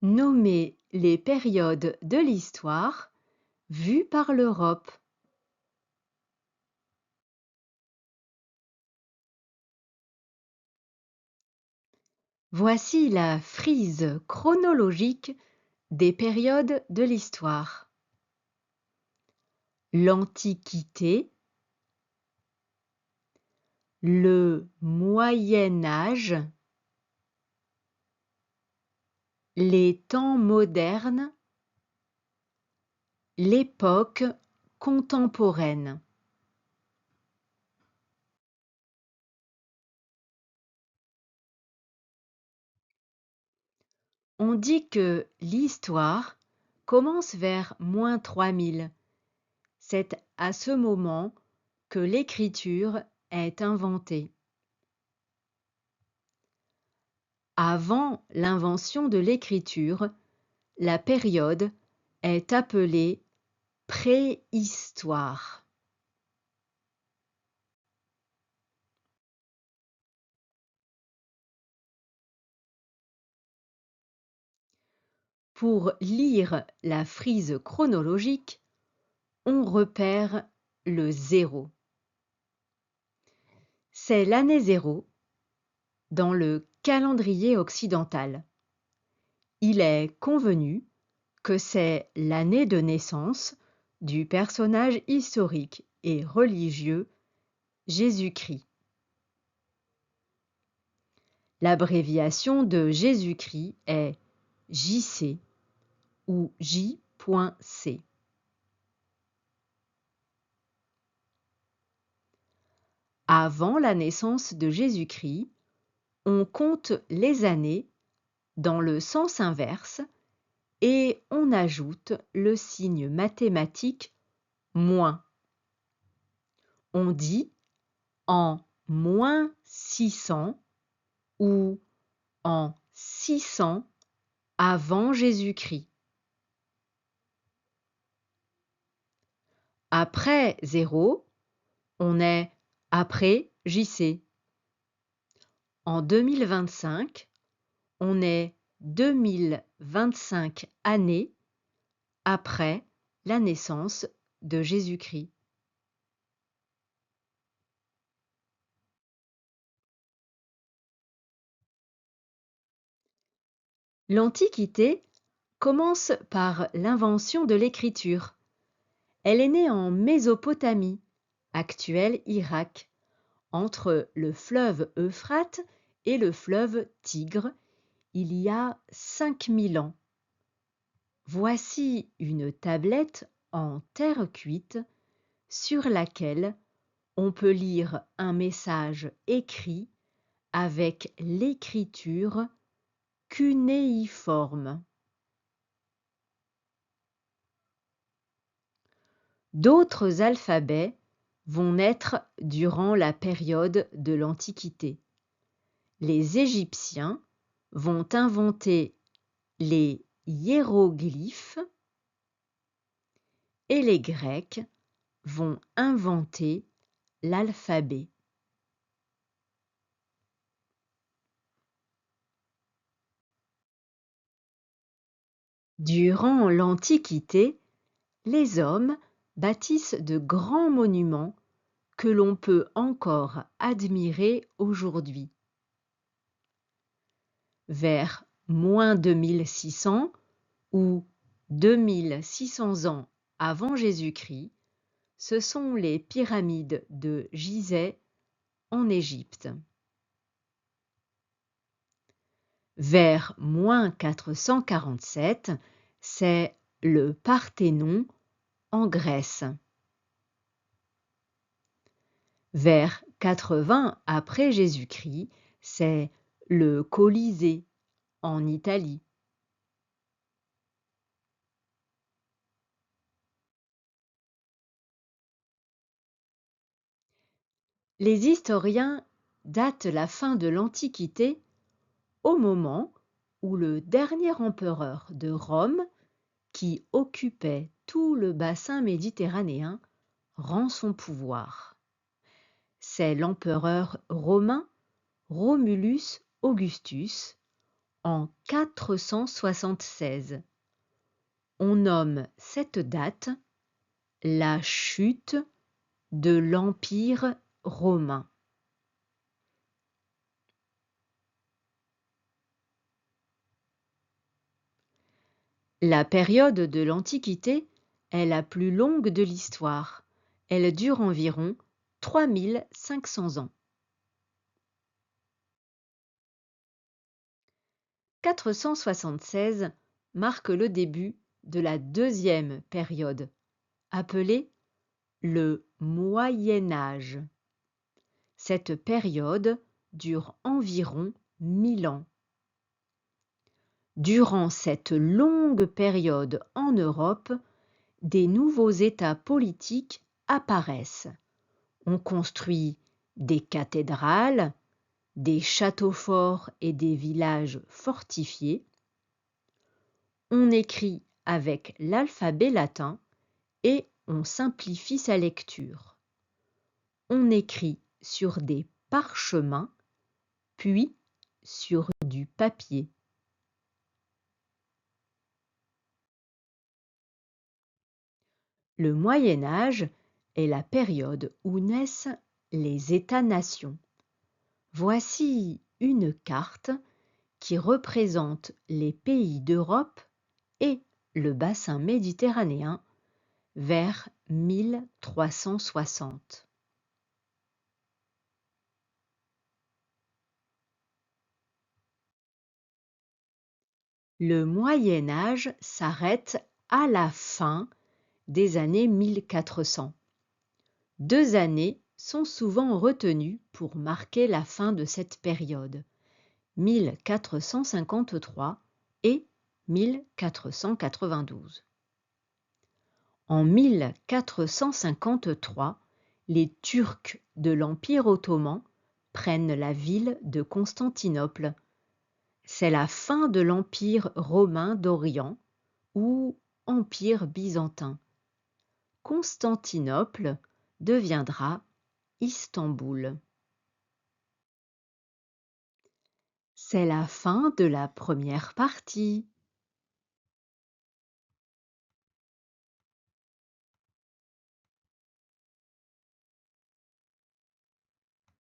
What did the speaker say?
Nommer les périodes de l'histoire vues par l'Europe. Voici la frise chronologique des périodes de l'histoire. L'Antiquité, le Moyen Âge, les temps modernes, l'époque contemporaine. On dit que l'histoire commence vers -3000. C'est à ce moment que l'écriture est inventée. Avant l'invention de l'écriture, la période est appelée préhistoire. Pour lire la frise chronologique, on repère le 0. C'est l'année 0 dans le calendrier occidental. Il est convenu que c'est l'année de naissance du personnage historique et religieux Jésus-Christ. L'abréviation de Jésus-Christ est JC ou J.C. Avant la naissance de Jésus-Christ, on compte les années dans le sens inverse et on ajoute le signe mathématique moins. On dit en -600 ou en 600 avant Jésus-Christ. Après 0, on est après JC. En 2025, on est 2025 années après la naissance de Jésus-Christ. L'Antiquité commence par l'invention de l'écriture. Elle est née en Mésopotamie, actuel Irak, entre le fleuve Euphrate et le fleuve Tigre, il y a 5000 ans. Voici une tablette en terre cuite sur laquelle on peut lire un message écrit avec l'écriture cunéiforme. D'autres alphabets vont naître durant la période de l'Antiquité. Les Égyptiens vont inventer les hiéroglyphes et les Grecs vont inventer l'alphabet. Durant l'Antiquité, les hommes bâtissent de grands monuments que l'on peut encore admirer aujourd'hui. Vers -2600 ou 2600 ans avant Jésus-Christ, ce sont les pyramides de Gizeh en Égypte. Vers -447, c'est le Parthénon en Grèce. Vers 80 après Jésus-Christ, c'est le Colisée en Italie. Les historiens datent la fin de l'Antiquité au moment où le dernier empereur de Rome, qui occupait tout le bassin méditerranéen, rend son pouvoir. C'est l'empereur romain Romulus Augustus en 476. On nomme cette date la chute de l'Empire romain. La période de l'Antiquité est la plus longue de l'histoire. Elle dure environ 3500 ans. 476 marque le début de la deuxième période, appelée le Moyen Âge. Cette période dure environ 1000 ans. Durant cette longue période en Europe, des nouveaux États politiques apparaissent. On construit des cathédrales, des châteaux forts et des villages fortifiés. On écrit avec l'alphabet latin et on simplifie sa lecture. On écrit sur des parchemins, puis sur du papier. Le Moyen Âge est la période où naissent les États-nations. Voici une carte qui représente les pays d'Europe et le bassin méditerranéen vers 1360. Le Moyen Âge s'arrête à la fin des années 1400. 2 années sont souvent retenues pour marquer la fin de cette période, 1453 et 1492. En 1453, les Turcs de l'Empire ottoman prennent la ville de Constantinople. C'est la fin de l'Empire romain d'Orient ou Empire byzantin. Constantinople deviendra Istanbul. C'est la fin de la première partie.